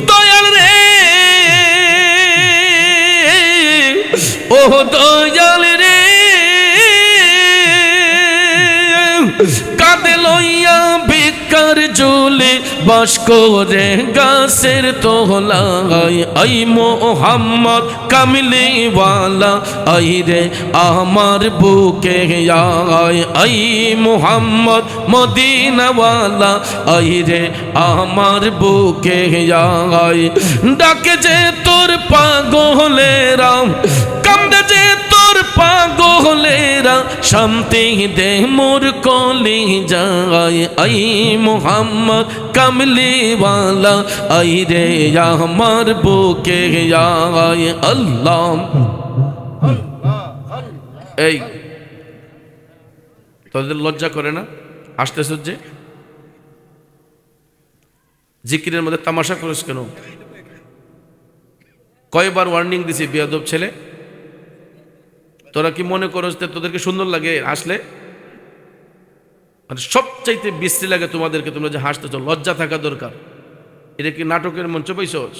দয়াল রে ও দয়াল রে কাঁধে লইয়া ভিক্ষার ঝুলি বাস করে গাছের তোলায় আই মোহাম্মদ কামলিওয়ালা আই রে আমার বুকে আয় আই মোহাম্মদ মদিনাওয়ালা আই রে আমার বুকে আয় ডাকে যে তোর পাগলেরা কান্দে যে তোর পাগলেরা শান্তি দে মোর কলি যায় আই মোহাম্মদ কামলিওয়ালা আই রে আমার বুকে আয় আল্লাহ। এই তোদের লজ্জা করে না আসতেছ যে জিকিরের মধ্যে তামাশা করিস কেন? কয়বার ওয়ার্নিং দিছি বেয়াদব ছেলে, তোরা কি মনে করস তোদেরকে সুন্দর লাগে আসলে? মানে সবচাইতে বিশ্রী লাগে তোমাদেরকে, তোমরা যে হাসতেছ, লজ্জা থাকা দরকার। এটা কি নাটকের মঞ্চ পাইছস?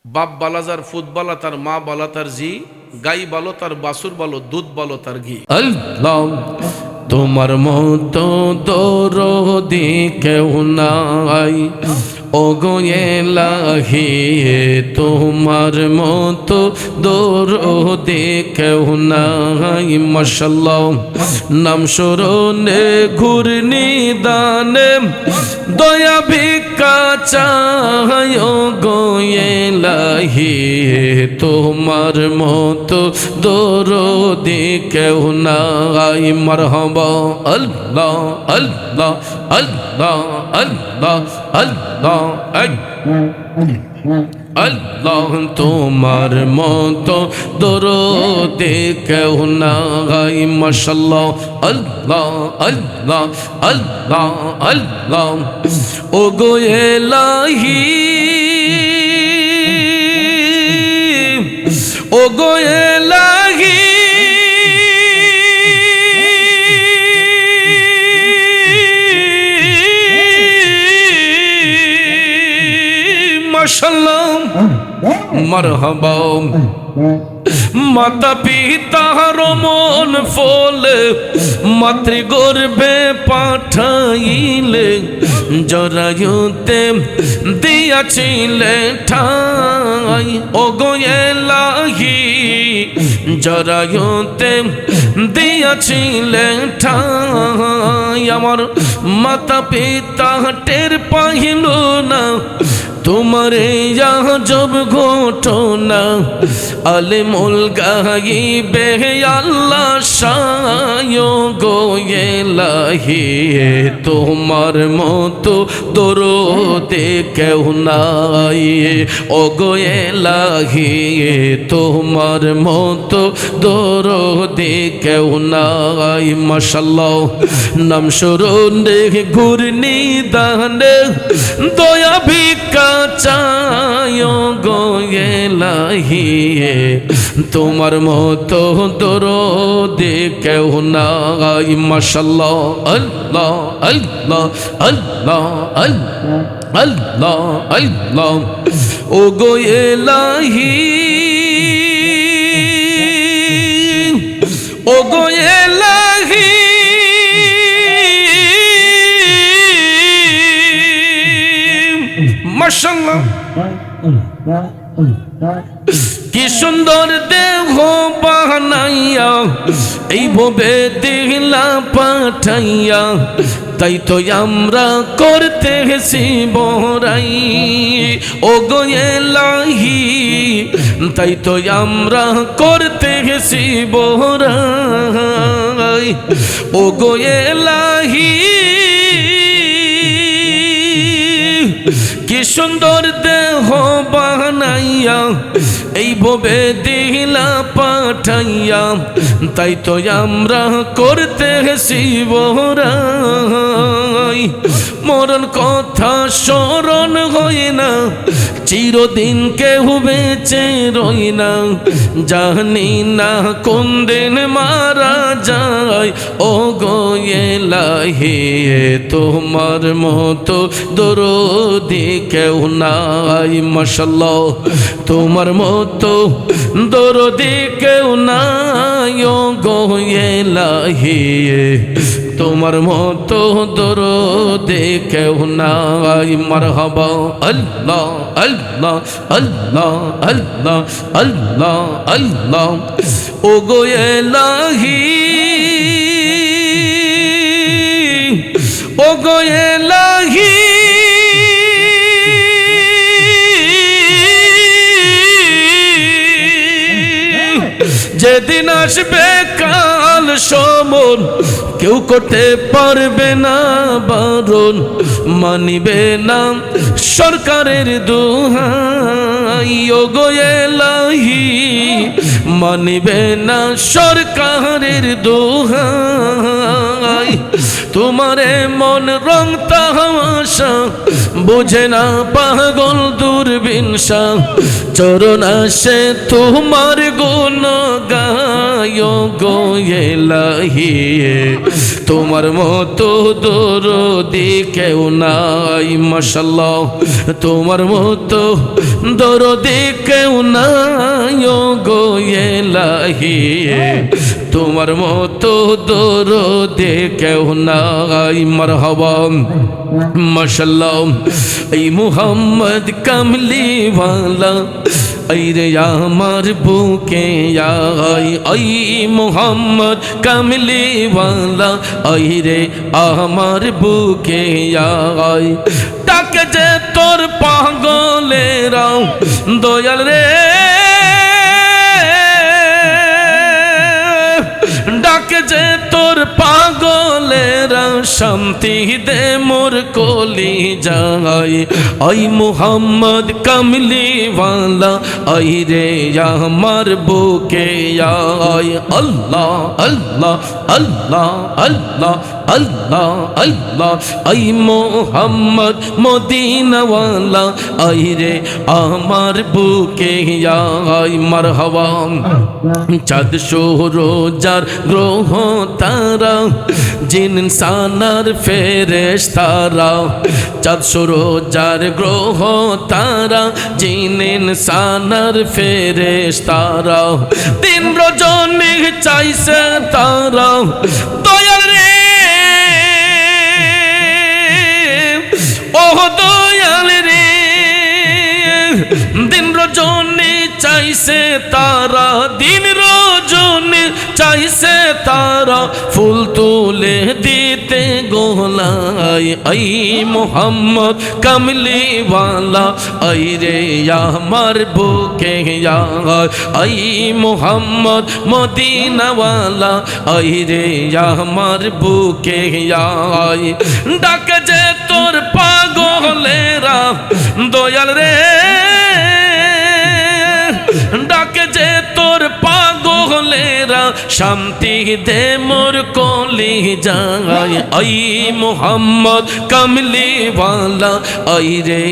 বাপ বালা যার ফুট বালা তার মা বালা তার জি, গাই বালো তার বাসুর বালো, দুধ বালো তার ঘি। আল্লাহ তোমার মতো দরদি কেউ নাই ও গো এলাহি, তোমার মতো দরদি কেউ নাই। মাশাআল্লাহ নাম স্মরণে ঘূর্ণি দানে দয়া ভিক্ষা চাই ও গো এলাহি, তোমার মতো দরদি কেউ নাই। মারহাবা আল্লাহ আল্লাহ আল্লাহ আল্লাহ আল্লাহ আল্লাহ তোমার মতো দরদে কেউ নাই। মাশাআল্লাহ আল্লাহ আল্লাহ আল্লাহ আল্লাহ ও গো এলাহি ও গো এলাহি মাশাআল্লাহ মারহাবা। মাতা পিতার মন ফলে মাতৃগর্ভে পাঠাইলে জরায়ুতে দিয়াছিলে ঠাই ও গো এলাহি, জরায়ুতে দিয়াছিলে ঠাই। আমার মাতা পিতা টের পাইল না তোমারে আজব ঘটনা, আলেমুল গাইবে আল্লাহ শায় গো এলাহি, তোমার মতো দরদে কেউ নাই ও গো এলাহি, তোমার মতো দরদে কেউ নাই। মাশাআল্লাহ নাম স্মরণে ঘূর্ণি দানে দয়া ভিক্ষা চাই গো এলাহি, তোমার মতো দরদে কেউ নাই। মাশাআল্লাহ আল্লাহ আল্লাহ আল্লাহ আল্লাহ আল্লাহ ও গো এলাহি ও গো এলাহি মাশাআল্লাহ কি সুন্দর দেহ বানাইয়া এই ভবে দিলা পাঠাইয়া, তাই তো আমরা করতে গেছি বড়াই ও গো এলাহি, তাই তো আমরা করতে গেছি বড়াই ও গো এলাহি। কি সুন্দর দেহ বানাইয়া এই ভবে দিলা পাঠাইয়া, তাই তো আমরা করতে গেছি বড়াই। মরণ কথা স্মরণ হয় না, চিরদিন কেউ বেঁচে রই না, জানি না কোন দিন মারা যায় ও গো ইলাহি তোমার মতো দরদি কেউ নাই মাশাআল্লাহ তোমার মতো দরদি কেউ নাই গো ইলাহি তোমার মতো দরদি কেউ নাই মারহাবা আল্লাহ আল্লাহ আল্লাহ আল্লাহ আল্লাহ আল্লাহ ও গো ইলাহি ও গো ইলাহি যেদিন আসবে কাল সমন কেউ করতে পারবে না বারণ মানিবে না সরকারের দোহাই ও গো ইলাহি মানিবে না সরকারের দোহাই তোমারে মন রং তামাশা বুঝে না পাগল দূরবীনশা চরণ আসে তোমার গুণ গায় গো ইলাহি তোমার মতো দরদি কেউ নাই মাশাআল্লাহ তোমার মতো দরদি কেউ নাই গো ইলাহি তোমার মতো দরদি কেউ নাই মারহাবা মাশাআল্লাহ এই মুহাম্মদ কামলি ওয়ালা এই রে আমার বুকে আয় এই মুহাম্মদ কামলি ওয়ালা এই রে আমার বুকে আয় ডাকে যে তোর পাগলেরা দয়াল রে ডাকে যে তোর পাগলেরা শান্তি দে মোর কলি যায় ওই মুহাম্মদ কামলি ওয়ালা ওই রে আমার বুকে আয় আল্লাহ আল্লাহ আল্লাহ আল্লাহ আল্লাহ আল্লাহ ওই মুহাম্মদ মদিনা ওয়ালা ওই রে আমার বুকে আয় মারহাবা চাঁদ সূরজার গ্রহ তারা জিন ইনসানার ফেরেশতারা চাঁদ সূরজার গ্রহ তারা জিন ইনসানার ফেরেশতারা দিন রজনী চাইছে তারা দয়াল রে ও দয়াল রে দিন রজনী চাইছে তারা দিন রজনী চাইছে তারা ফুল তুলে দিতে গোলাই এই মুহাম্মদ কামলি ওয়ালা এই রে আমার বুকে আয় এই মুহাম্মদ মদিনা ওয়ালা এই রে আমার বুকে আয় ডাকে যে তোর পাগলেরা দয়াল রে ডাকে যে তোর পাগলেরা শান্তি দে মোর কলি যায় এই মুহাম্মদ কামলি ওয়ালা এই রে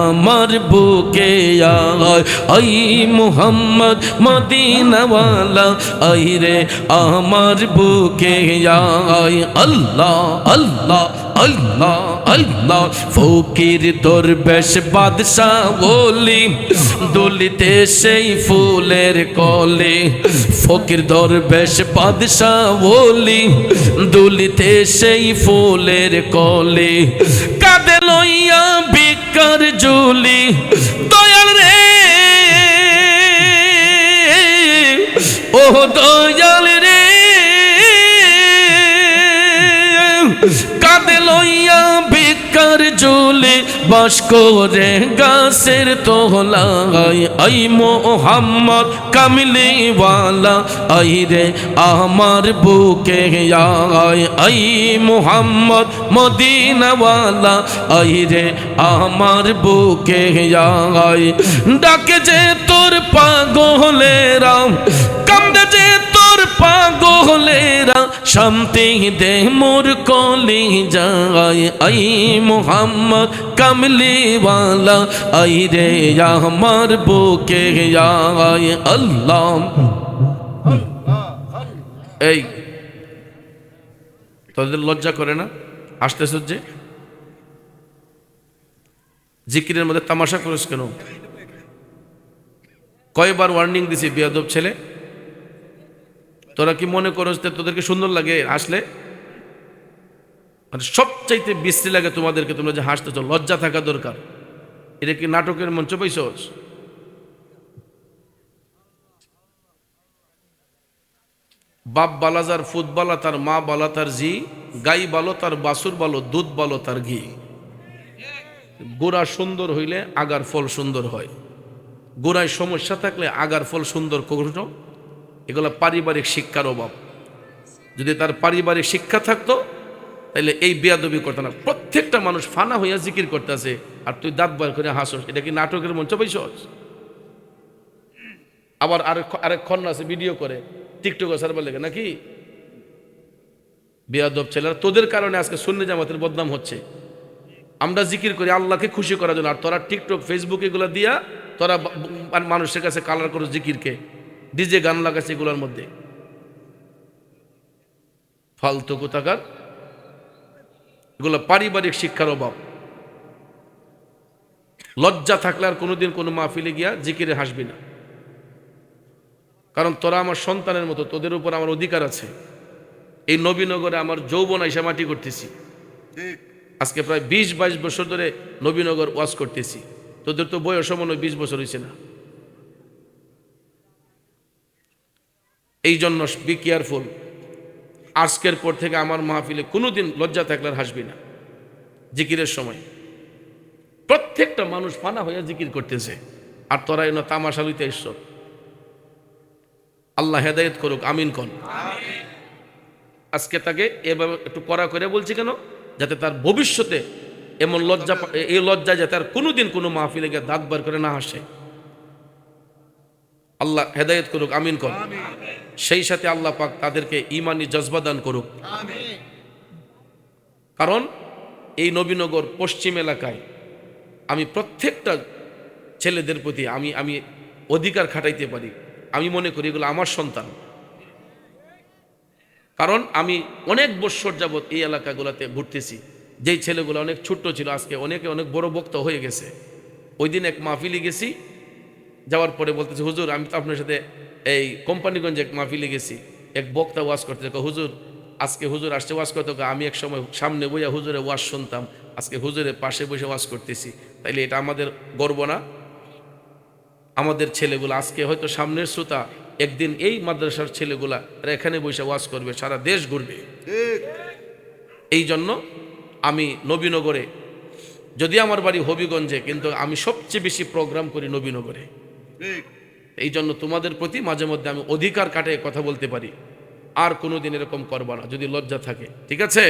আমার বুকে আয় এই মুহাম্মদ মদিনা ওয়ালা এই রে আমার বুকে আয় আল্লাহ আল্লাহ আল্লাহ আল্লাহ ফকির দরবেশ বাদশাহ ওলি দুলিতে সেই ফুলের কলে ফকির দরবেশ বাদশাহ ওলি দুলিতে সেই ফুলের কলে কাঁধে লইয়া ভিক্ষার ঝুলি দয়াল রে ও দয়াল রে কাঁধে লইয়া ভিক্ষার ঝুলি বাস করে গাছের তোলায় এই মুহাম্মদ কামলি ওয়ালা এই রে আমার বুকে আয় এই মুহাম্মদ মদিনা ওয়ালা এই রে আমার বুকে আয় ডাকে যে তোর পাগলেরা কান্দে যে তোর পাগলেরা শান্তি দে মোর কলি যায় এই মুহাম্মদ কামলি ওয়ালা এই রে আমার বুকে আয় আল্লাহ এই তোদের লজ্জা করে না? আসতেছ যে জিকিরের মধ্যে তামাশা করিস কেন? কয়বার ওয়ার্নিং দিছি বেয়াদব ছেলে, তোরা কি মনে করস যে তোদেরকে সুন্দর লাগে আসলে? মানে সবচাইতে বিশ্রী লাগে তোমাদেরকে, তোমরা যে হাসতেছ, লজ্জা থাকা দরকার। এটা কি নাটকের মঞ্চ পাইছস? বাপ বালা যার ফুট বালা তার মা বালা তার জি, গাই বালো তার বাসুর বালো, দুধ বালো তার ঘি। গোড়া সুন্দর হইলে আগার ফল সুন্দর হয়, গোড়ায় সমস্যা থাকলে আগার ফল সুন্দর কখনো। এগুলো পারিবারিক শিক্ষার অভাব। যদি তার পারিবারিক শিক্ষা থাকতো তাহলে এই বেয়াদবি করতো না। প্রত্যেকটা মানুষ ফানা হইয়া জিকির করতেছে আর তুই দাঁত বার করে হাসস। এটা কি নাটকের মঞ্চ পাইছস? আবার আরেক খন্না আছে ভিডিও করে টিকটকে সারবার লেগে নাকি? বেয়াদব ছেলেরা, তোদের কারণে আজকে সুন্নি জামাতের বদনাম হচ্ছে। আমরা জিকির করি আল্লাহকে খুশি করার জন্য, আর তোরা টিকটক ফেসবুক এগুলো দিয়া তোরা মানুষের কাছে কালার করো জিকিরকে, ডিজে গান লাগাচ্ছে এগুলোর মধ্যে। ফালতু কোথাকার, এগুলো পারিবারিক শিক্ষার অভাব। লজ্জা থাকলে আর কোনোদিন কোনো মাহফিলে গিয়া জিকিরে হাসবি না, কারণ তোরা আমার সন্তানের মতো, তোদের উপর আমার অধিকার আছে। এই নবীনগরে আমার যৌবন আইসা মাটি করতেছি, আজকে প্রায় 20-22 বছর ধরে নবীনগর ওয়াজ করতেছি। তোদের তো বয়স মনে হয় 20 বছর হয়েছে না। এই জন্য বি কেয়ারফুল। আজকের পর থেকে আমার মাহফিলে কোনোদিন লজ্জা থাকলে আর হাসবি না। জিকিরের সময় প্রত্যেকটা মানুষ ফানা হইয়া জিকির করতেছে, আর তোরা এনে তামাশা লইতে এসছ। আল্লাহ হেদায়েত করুক, আমিন কন। আজকে তাকে এভাবে একটু কড়া করে বলছি কেন? যাতে তার ভবিষ্যতে এমন লজ্জা, এই লজ্জা যাতে আর কোনোদিন কোনো মাহফিলে গিয়ে দাঁত বার করে না হাসে। আল্লাহ হেদায়েত করুক, আমিন কন। সেই সাথে আল্লাহ পাক তাদেরকে ঈমানি জজবা দান করুক। কারণ এই নবীনগর পশ্চিম এলাকায় আমি প্রত্যেকটা ছেলেদের প্রতি আমি অধিকার খাটাইতে পারি। আমি মনে করি এগুলো আমার সন্তান, কারণ আমি অনেক বৎসর যাবৎ এই এলাকাগুলোতে ঘুরতেছি। যেই ছেলেগুলো অনেক ছোট্ট ছিল আজকে অনেকে অনেক বড় বক্তা হয়ে গেছে। ওই দিন এক মাহফিলে গেছি, যাওয়ার পরে বলতেছে, হুজুর আমি তো আপনার সাথে এই কোম্পানিগঞ্জে এক মাহফিলে গেছি, এক বক্তা ওয়াজ করতে, হুজুর আজকে হুজুর আসছে ওয়াজ করতে, আমি এক সময় সামনে বইয়া হুজুরে ওয়াজ শুনতাম, আজকে হুজুরের পাশে বসে ওয়াজ করতেছি। তাইলে এটা আমাদের গর্ব না? আমাদের ছেলেগুলো আজকে হয়তো সামনের শ্রোতা, একদিন এই মাদ্রাসার ছেলেগুলা এখানে বসে ওয়াজ করবে, সারা দেশ ঘুরবে। এই জন্য আমি নবীনগরে, যদি আমার বাড়ি হবিগঞ্জে, কিন্তু আমি সবচেয়ে বেশি প্রোগ্রাম করি নবীনগরে। এই জন্য তোমাদের প্রতি মাঝে মধ্যে আমি অধিকার কাটে কথা বলতে পারি। আর কোনোদিন এরকম করবা না যদি লজ্জা থাকে, ঠিক আছে?